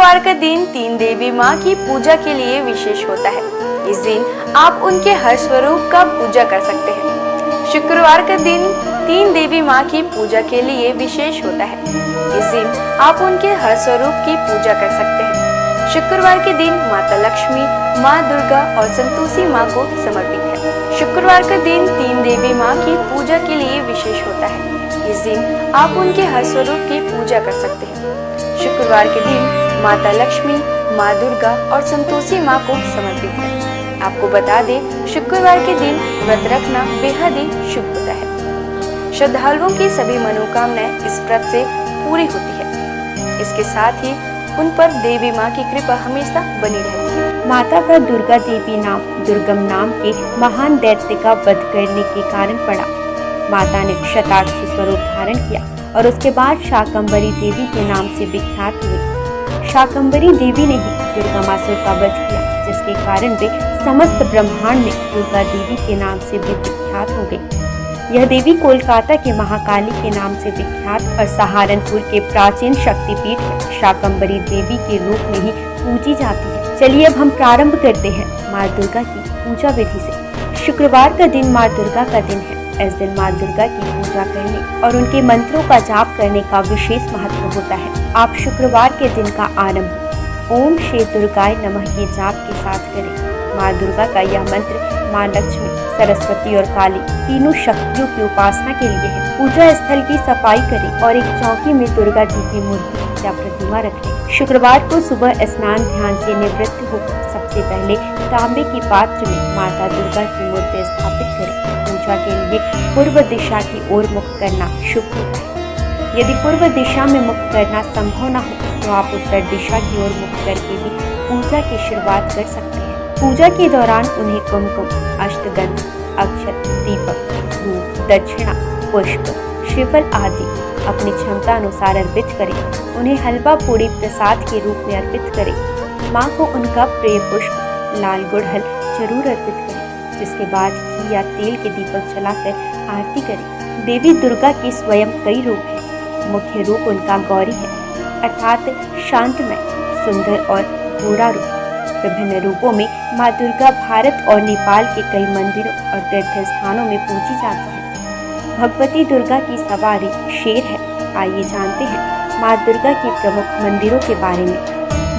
शुक्रवार का दिन तीन देवी माँ की पूजा के लिए विशेष होता है। इस दिन आप उनके हर स्वरूप का पूजा कर सकते हैं। शुक्रवार का दिन तीन देवी माँ की पूजा के लिए विशेष होता है। इस दिन आप उनके हर स्वरूप की पूजा कर सकते हैं। शुक्रवार के दिन माता लक्ष्मी, माँ दुर्गा और संतोषी माँ को समर्पित है। शुक्रवार का दिन तीन देवी माँ की पूजा के लिए विशेष होता है। इस दिन आप उनके हर स्वरूप की पूजा कर सकते हैं। शुक्रवार के दिन माता लक्ष्मी, माँ दुर्गा और संतोषी माँ को समर्पित है। आपको बता दें, शुक्रवार के दिन व्रत रखना बेहद ही शुभ होता है। श्रद्धालुओं की सभी मनोकामनाएं इस व्रत से पूरी होती है। इसके साथ ही उन पर देवी माँ की कृपा हमेशा बनी रहती है। माता का दुर्गा देवी नाम दुर्गम नाम के महान दैत्य का वध करने के कारण पड़ा। माता ने शताक्षी स्वरूप धारण किया और उसके बाद शाकंभरी देवी के नाम से विख्यात हुई। शाकंभरी देवी ने ही दुर्गामासुर का वध किया, जिसके कारण वे समस्त ब्रह्मांड में दुर्गा देवी के नाम से भी विख्यात हो गई। यह देवी कोलकाता के महाकाली के नाम से विख्यात और सहारनपुर के प्राचीन शक्तिपीठ है शाकंभरी देवी के रूप में ही पूजी जाती है। चलिए अब हम प्रारंभ करते हैं माँ दुर्गा की पूजा विधि से। शुक्रवार का दिन माँ दुर्गा का दिन है। इस दिन माँ दुर्गा की पूजा करने और उनके मंत्रों का जाप करने का विशेष महत्व होता है। आप शुक्रवार के दिन का आरंभ ओम श्री दुर्गाय नमः के जाप के साथ करें। माँ दुर्गा का यह मंत्र माँ लक्ष्मी, सरस्वती और काली तीनों शक्तियों की उपासना के लिए है। पूजा स्थल की सफाई करें और एक चौकी में दुर्गा जी की मूर्ति या प्रतिमा रखें। शुक्रवार को सुबह स्नान ध्यान से निवृत्त होकर सबसे पहले तांबे के पात्र में माता दुर्गा की मूर्ति स्थापित करें। पूजा के लिए पूर्व दिशा की ओर मुख करना शुभ होता है। यदि पूर्व दिशा में मुख करना संभव न हो तो आप उत्तर दिशा की ओर मुख करके भी पूजा की शुरुआत कर सकते हैं। पूजा के दौरान उन्हें कुमकुम, अष्टगंध, अक्षत, दीपक, धूप, दक्षिणा, पुष्प, श्रीफल आदि अपनी क्षमता अनुसार अर्पित करें। उन्हें हलवा पूड़ी प्रसाद के रूप में अर्पित करें। माँ को उनका प्रिय पुष्प लाल गुड़हल जरूर अर्पित करें, जिसके बाद घी या तेल के दीपक जलाकर आरती करें। देवी दुर्गा के स्वयं कई रूप हैं। मुख्य रूप उनका गौरी है, अर्थात शांतमय, सुंदर और बूढ़ा रूप। विभिन्न रूपों में माँ दुर्गा भारत और नेपाल के कई मंदिरों और तीर्थ स्थानों में पूजी जाती है। भगवती दुर्गा की सवारी शेर है। आइए जानते हैं माँ दुर्गा के प्रमुख मंदिरों के बारे में।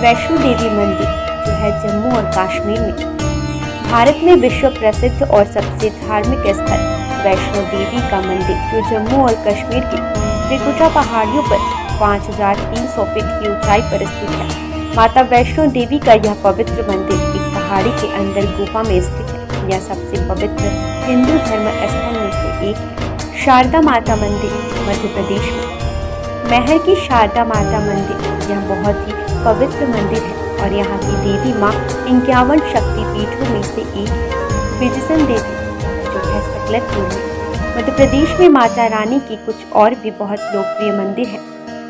वैष्णो देवी मंदिर जो है जम्मू और कश्मीर में। भारत में विश्व प्रसिद्ध और सबसे धार्मिक स्थल वैष्णो देवी का मंदिर जो जम्मू और कश्मीर के त्रिकुटा पहाड़ियों पर 5300 फीट की ऊंचाई पर स्थित है। माता वैष्णो देवी का यह पवित्र मंदिर एक पहाड़ी के अंदर गुफा में स्थित है। यह सबसे पवित्र हिंदू धर्म स्थल में से एक है। शारदा माता मंदिर मध्य प्रदेश में। महर की शारदा माता मंदिर यह बहुत ही पवित्र मंदिर है और यहाँ की देवी माँ 51 शक्तिपीठों में से एक है। बिजसन देवी जो है सकलतपुर में। मध्य प्रदेश में माता रानी की कुछ और भी बहुत लोकप्रिय मंदिर है,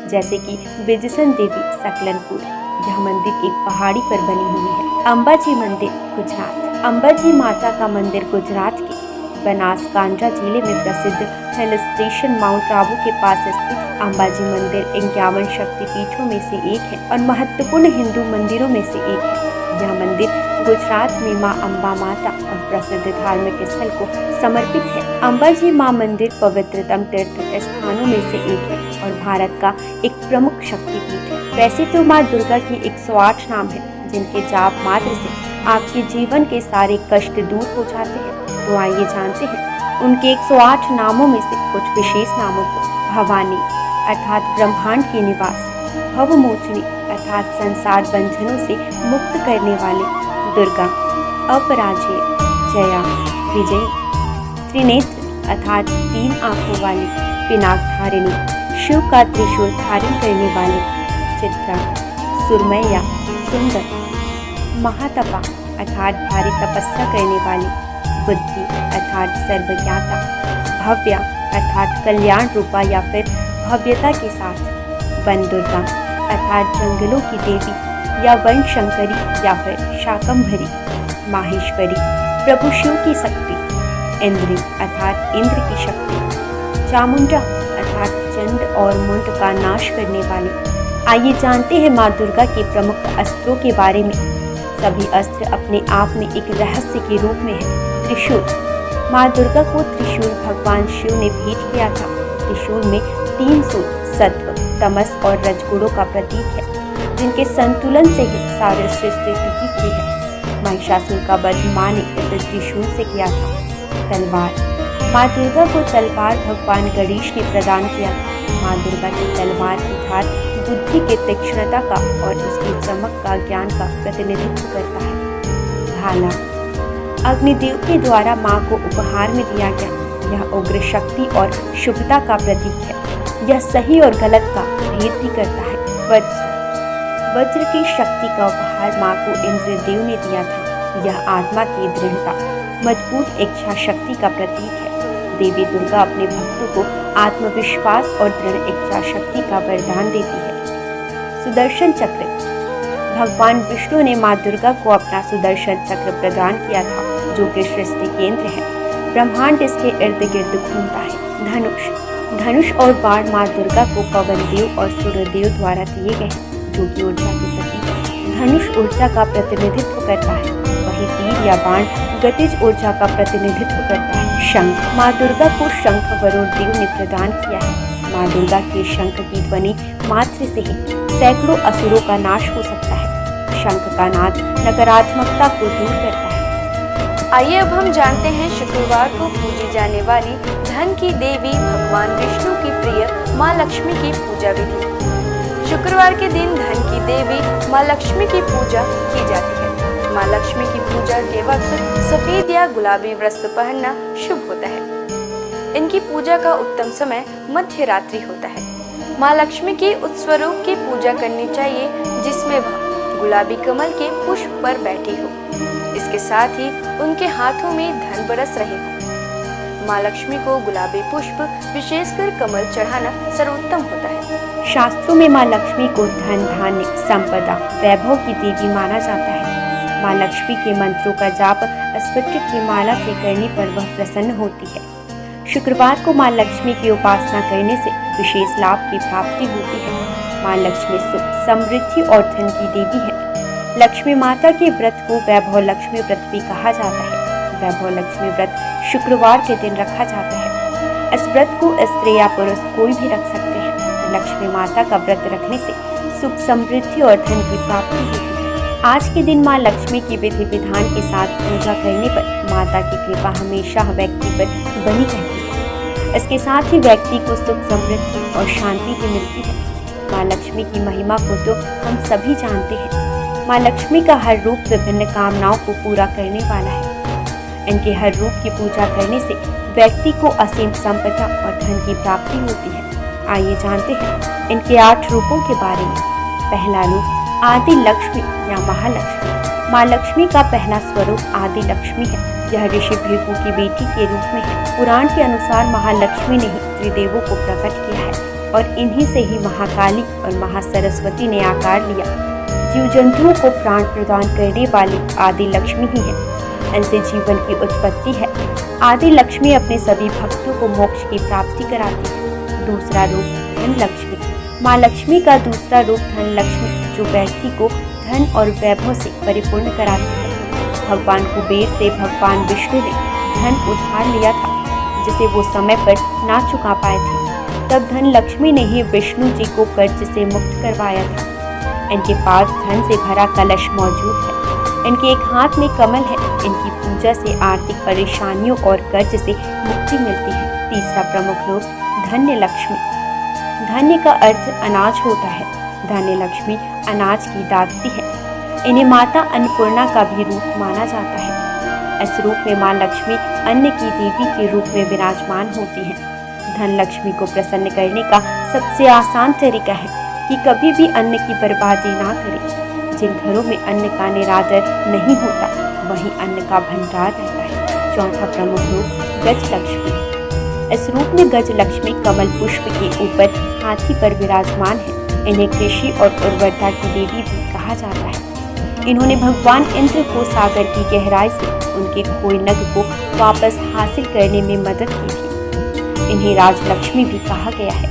जैसे कि बिजसन देवी सकलनपुर। यह मंदिर एक पहाड़ी पर बनी हुई है। अंबाजी मंदिर गुजरात। अंबाजी माता का मंदिर गुजरात के बनासकांठा जिले में प्रसिद्ध हिल स्टेशन माउंट आबू के पास स्थित अंबाजी मंदिर 51 शक्तिपीठों में से एक है और महत्वपूर्ण हिंदू मंदिरों में से एक है। यह मंदिर गुजरात में मां अम्बा माता और प्रसिद्ध धार्मिक स्थल को समर्पित है। अंबाजी मां मंदिर पवित्रतम तीर्थ स्थानों में से एक है और भारत का एक प्रमुख शक्तिपीठ है। वैसे तो मां दुर्गा की 108 नाम है, जिनके जाप मात्र से आपके जीवन के सारे कष्ट दूर हो जाते हैं। तो आइए जानते हैं उनके 108 नामों में से कुछ विशेष नामों को। भवानी अर्थात ब्रह्मांड की निवास, भवमोचनी अर्थात संसार बंधनों से मुक्त करने वाले, दुर्गा, अपराजेय, जया, विजयी, त्रिनेत्र अर्थात 3 आंखों वाली, पिनाकधारिणी, शिव का त्रिशूल धारण करने वाले, चित्रा, सुरमैया, सुंदर, महातपा अर्थात भारी तपस्या करने वाली, बुद्धि अर्थात सर्वज्ञाता, भव्या अर्थात कल्याण रूपा या फिर भव्यता के साथ, वन दुर्गा अर्थात जंगलों की देवी या वन शंकरी या फिर शाकंभरी, माहेश्वरी प्रभु शिव की शक्ति, इंद्री अर्थात इंद्र की शक्ति, चामुंडा अर्थात चंड और मुंड का नाश करने वाली, आइए जानते हैं माँ दुर्गा के प्रमुख अस्त्रों के बारे में। सभी अस्त्र अपने आप में एक रहस्य के रूप में है। त्रिशूल। माँ दुर्गा को त्रिशूल भगवान शिव ने भेंट किया था। त्रिशूल में 3 सूल सत्व, तमस और रजगुणों का प्रतीक है, जिनके संतुलन से ही सारी सृष्टि टिकी हुई है। महिषासुर का वध माँ ने इस त्रिशूल से किया था। तलवार। माँ दुर्गा को तलवार भगवान गणेश ने प्रदान किया था। माँ दुर्गा की तलवार की धार बुद्धि की तीक्ष्णता का और उसकी चमक का ज्ञान का प्रतिनिधित्व करता है। भाला। अग्निदेव के द्वारा माँ को उपहार में दिया गया। यह उग्र शक्ति और शुभता का प्रतीक है। यह सही और गलत का भेद भी करता है। वज्र। वज्र की शक्ति का उपहार माँ को इंद्रदेव ने दिया था। यह आत्मा की दृढ़ता, मजबूत इच्छा शक्ति का प्रतीक है। देवी दुर्गा अपने भक्तों को आत्मविश्वास और दृढ़ इच्छा शक्ति का वरदान देती है। सुदर्शन चक्र। भगवान विष्णु ने माँ दुर्गा को अपना सुदर्शन चक्र प्रदान किया था, जो कि सृष्टि केंद्र है। ब्रह्मांड इसके इर्द गिर्द घूमता है। धनुष। धनुष और बाण माँ दुर्गा को पवन देव और सूर्यदेव द्वारा दिए गए हैं, जो कि ऊर्जा के प्रतीक है। धनुष ऊर्जा का प्रतिनिधित्व करता है, वही तीर या बाण गतिज ऊर्जा का प्रतिनिधित्व करता है। शंख। माँ दुर्गा को शंख वरुण देव ने प्रदान किया है। माँ दुर्गा के शंख की ध्वनि मात्र से ही सैकड़ों असुरों का नाश हो सकता है। शंख का नाद नकारात्मकता को दूर करता है। आइए अब हम जानते हैं शुक्रवार को पूजी जाने वाली धन की देवी भगवान विष्णु की प्रिय माँ लक्ष्मी की पूजा विधि। शुक्रवार के दिन धन की देवी माँ लक्ष्मी की पूजा की जाती है। माँ लक्ष्मी की पूजा के वक्त सफेद या गुलाबी वस्त्र पहनना शुभ होता है। इनकी पूजा का उत्तम समय मध्य रात्रि होता है। माँ लक्ष्मी के उस स्वरूप की पूजा करनी चाहिए जिसमें वह गुलाबी कमल के पुष्प पर बैठी हो। इसके साथ ही उनके हाथों में धन बरस रहे हो। माँ लक्ष्मी को गुलाबी पुष्प, विशेषकर कमल, चढ़ाना सर्वोत्तम होता है। शास्त्रों में माँ लक्ष्मी को धन, धान्य, संपदा, वैभव की देवी माना जाता है। माँ लक्ष्मी के मंत्रों का जाप स्फटिक की माला से करने पर वह प्रसन्न होती है। शुक्रवार को माँ लक्ष्मी की उपासना करने से विशेष लाभ की प्राप्ति होती है। माँ लक्ष्मी सुख, समृद्धि और धन की देवी है। लक्ष्मी माता के व्रत को वैभव लक्ष्मी व्रत भी कहा जाता है। वैभव लक्ष्मी व्रत शुक्रवार के दिन रखा जाता है। इस व्रत को स्त्री या पुरुष कोई भी रख सकते हैं। लक्ष्मी माता का व्रत रखने से सुख, समृद्धि और धन की प्राप्ति होती है। आज के दिन माँ लक्ष्मी की विधि विधान के साथ पूजा करने पर माता की कृपा हमेशा व्यक्ति पर बनी रहती है। इसके साथ ही व्यक्ति को सुख, समृद्धि और शांति भी मिलती है। माँ लक्ष्मी की महिमा को तो हम सभी जानते हैं। माँ लक्ष्मी का हर रूप विभिन्न कामनाओं को पूरा करने वाला है। इनके हर रूप की पूजा करने से व्यक्ति को असीम संपदा और धन की प्राप्ति होती है। आइए जानते हैं इनके 8 रूपों के बारे में। पहला रूप आदि लक्ष्मी या महालक्ष्मी। माँ लक्ष्मी का पहला स्वरूप आदि लक्ष्मी है। यह ऋषि भृगु की बेटी के रूप में है। पुराण के अनुसार महालक्ष्मी ने ही त्रिदेवों को प्रकट किया है और इन्हीं से ही महाकाली और महासरस्वती ने आकार लिया। जीव जंतुओं को प्राण प्रदान करने वाली आदि लक्ष्मी ही है। इनसे जीवन की उत्पत्ति है। आदि लक्ष्मी अपने सभी भक्तों को मोक्ष की प्राप्ति कराती है। दूसरा रूप धन लक्ष्मी। माँ लक्ष्मी का दूसरा रूप धन लक्ष्मी, जो व्यक्ति को धन और वैभव से परिपूर्ण कराती है। भगवान कुबेर से भगवान विष्णु ने धन उधार लिया था, जिसे वो समय पर ना चुका पाए थे। तब धन लक्ष्मी ने ही विष्णु जी को कर्ज से मुक्त करवाया था। इनके पास धन से भरा कलश मौजूद है। इनके एक हाथ में कमल है। इनकी पूजा से आर्थिक परेशानियों और कर्ज से मुक्ति मिलती है। तीसरा प्रमुख रूप धन्य लक्ष्मी। धन्य का अर्थ अनाज होता है। धन्य लक्ष्मी अनाज की दात्री है। इन्हें माता अन्नपूर्णा का भी रूप माना जाता है। इस रूप में माँ लक्ष्मी अन्न की देवी के रूप में विराजमान होती हैं। धन लक्ष्मी को प्रसन्न करने का सबसे आसान तरीका है कि कभी भी अन्न की बर्बादी ना करें। जिन घरों में अन्न का निरादर नहीं होता, वहीं अन्न का भंडार रहता है। चौथा प्रमुख रूप गज लक्ष्मी। इस रूप में गज लक्ष्मी कमल पुष्प के ऊपर हाथी पर विराजमान है। इन्हें कृषि और उर्वरता की देवी भी कहा जाता है। इन्होंने भगवान इंद्र को सागर की गहराई से उनके खोए नग को वापस हासिल करने में मदद की थी। इन्हें राजलक्ष्मी भी कहा गया है,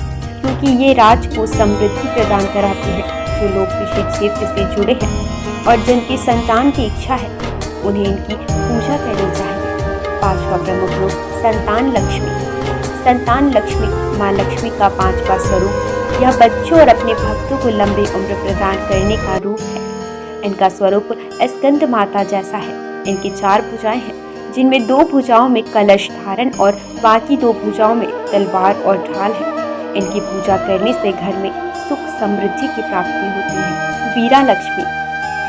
क्योंकि ये राज को समृद्धि प्रदान कराती है। जो लोग कृषि क्षेत्र से जुड़े हैं और जिनकी संतान की इच्छा है, उन्हें इनकी पूजा करनी चाहिए। 5वां प्रमुख रूप संतान लक्ष्मी। संतान लक्ष्मी माँ लक्ष्मी का 5वां स्वरूप। यह बच्चों और अपने भक्तों को लंबी उम्र प्रदान करने का रूप है। इनका स्वरूप स्कंद माता जैसा है। इनकी 4 भुजाएं हैं, जिनमें 2 भुजाओं में कलश धारण और बाकी 2 भुजाओं में तलवार और ढाल है। इनकी पूजा करने से घर में सुख समृद्धि की प्राप्ति होती है। वीरा लक्ष्मी।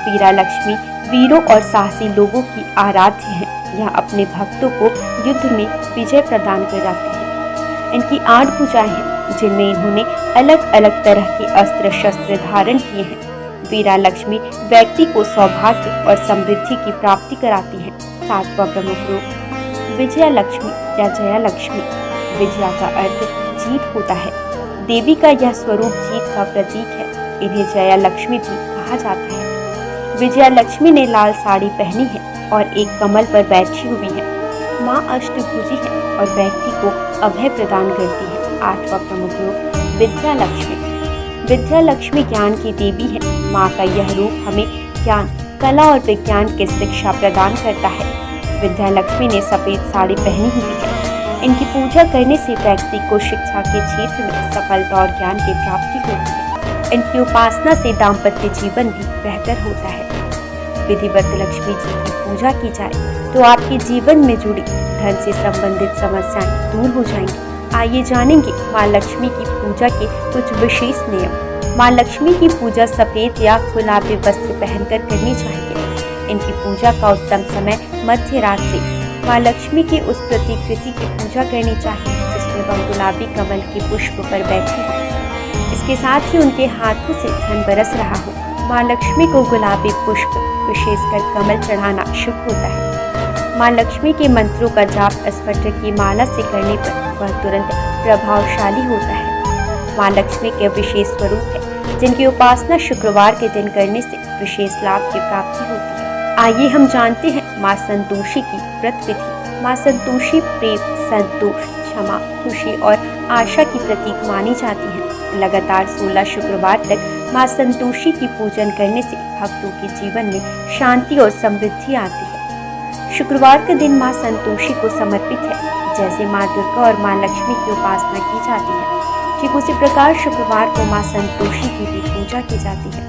वीरा लक्ष्मी वीरों और साहसी लोगों की आराध्य है। यह अपने भक्तों को युद्ध में विजय प्रदान कराती है। इनकी 8 भुजाएं हैं, जिनमें इन्होंने अलग अलग तरह के अस्त्र शस्त्र धारण किए हैं। वीरा लक्ष्मी व्यक्ति को सौभाग्य और समृद्धि की प्राप्ति कराती है। 7वां प्रमुख रूप विजया लक्ष्मी या जया लक्ष्मी। विजया का अर्थ जीत होता है। देवी का यह स्वरूप जीत का प्रतीक है। इन्हें जया लक्ष्मी भी कहा जाता है। विजया लक्ष्मी ने लाल साड़ी पहनी है और एक कमल पर बैठी हुई है। माँ अष्टभुजी है और व्यक्ति को अभय प्रदान करती है। 8वां प्रमुख रूप विद्या लक्ष्मी। विद्या लक्ष्मी ज्ञान की देवी है। माँ का यह रूप हमें ज्ञान, कला और विज्ञान की शिक्षा प्रदान करता है। विद्या लक्ष्मी ने सफेद साड़ी पहनी हुई है। इनकी पूजा करने से व्यक्ति को शिक्षा के क्षेत्र में सफलता और ज्ञान की प्राप्ति होती है। इनकी उपासना से दाम्पत्य जीवन भी बेहतर होता है। विधिवत लक्ष्मी जी की पूजा की जाए तो आपके जीवन में जुड़ी धन से संबंधित समस्याएं दूर हो जाएंगी। आइए जानेंगे माँ लक्ष्मी की पूजा के कुछ विशेष नियम। माँ लक्ष्मी की पूजा सफेद या गुलाबी वस्त्र पहनकर करनी चाहिए। इनकी पूजा का उत्तम समय मध्य रात्रि। माँ लक्ष्मी की उस प्रतिकृति की पूजा करनी चाहिए जिसमें वह गुलाबी कमल के पुष्प पर बैठी हो। इसके साथ ही उनके हाथों से धन बरस रहा हो। माँ लक्ष्मी को गुलाबी पुष्प, विशेषकर कमल चढ़ाना शुभ होता है। माँ लक्ष्मी के मंत्रों का जाप स्फटिक की माला से करने पर वह तुरंत प्रभावशाली होता है। माँ लक्ष्मी के विशेष स्वरूप है, जिनकी उपासना शुक्रवार के दिन करने से विशेष लाभ की प्राप्ति होती है। आइए हम जानते हैं माँ संतोषी की व्रत विधि। माँ संतोषी प्रेम, संतोष, क्षमा, खुशी और आशा की प्रतीक मानी जाती है। लगातार 16 शुक्रवार तक माँ संतोषी की पूजन करने से भक्तों के जीवन में शांति और समृद्धि आती है। शुक्रवार का दिन माँ संतोषी को समर्पित है। जैसे माँ दुर्गा और माँ लक्ष्मी की उपासना की जाती है, ठीक उसी प्रकार शुक्रवार को माँ संतोषी की भी पूजा की जाती है।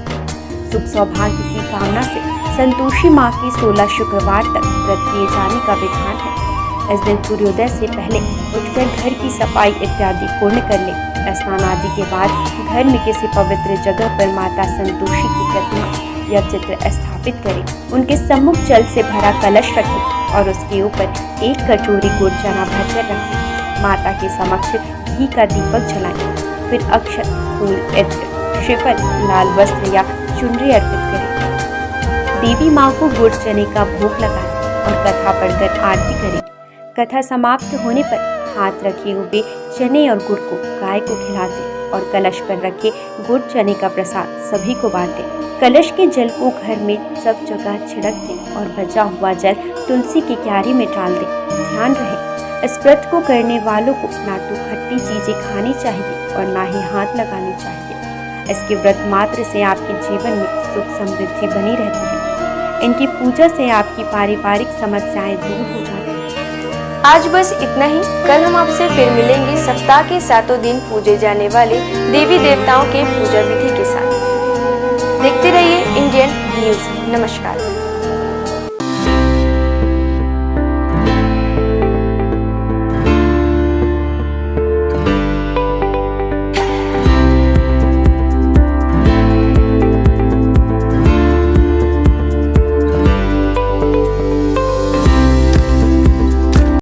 सुख सौभाग्य की कामना से संतोषी माँ की 16 शुक्रवार तक व्रत किए जाने का विधान है। इस दिन सूर्योदय से पहले उठकर घर की सफाई इत्यादि पूर्ण कर ले। स्नान आदि के बाद घर में किसी पवित्र जगह पर माता संतोषी की प्रतिमा या चित्र स्थापित करें। उनके सम्मुख जल से भरा कलश रखें और उसके ऊपर 1 कटोरी गुड़ चना भरकर रखें। माता के समक्ष घी का दीपक जलाएं। फिर अक्षत, फूल, इत्र, श्रीफल, लाल वस्त्र या चुनरी अर्पित करें। देवी माँ को गुड़ चने का भोग लगाएं और कथा पढ़कर आरती करें। कथा समाप्त होने पर हाथ रखे हुए चने और गुड़ को गाय को खिला दें और कलश पर रखे गुड़ चने का प्रसाद सभी को बांटें। कलश के जल को घर में सब जगह छिड़क दें और बचा हुआ जल तुलसी की क्यारी में डाल दें। ध्यान रहे, इस व्रत को करने वालों को ना तो खट्टी चीजें खानी चाहिए और ना ही हाथ लगाने चाहिए। इसके व्रत मात्र से आपके जीवन में सुख समृद्धि बनी रहती है। इनकी पूजा से आपकी पारिवारिक समस्याएं दूर हो जाती हैं। आज बस इतना ही। कल हम आपसे फिर मिलेंगे सप्ताह के 7 दिन पूजे जाने वाले देवी देवताओं के पूजा विधि के साथ। देखते रहिए इंडियन न्यूज। नमस्कार।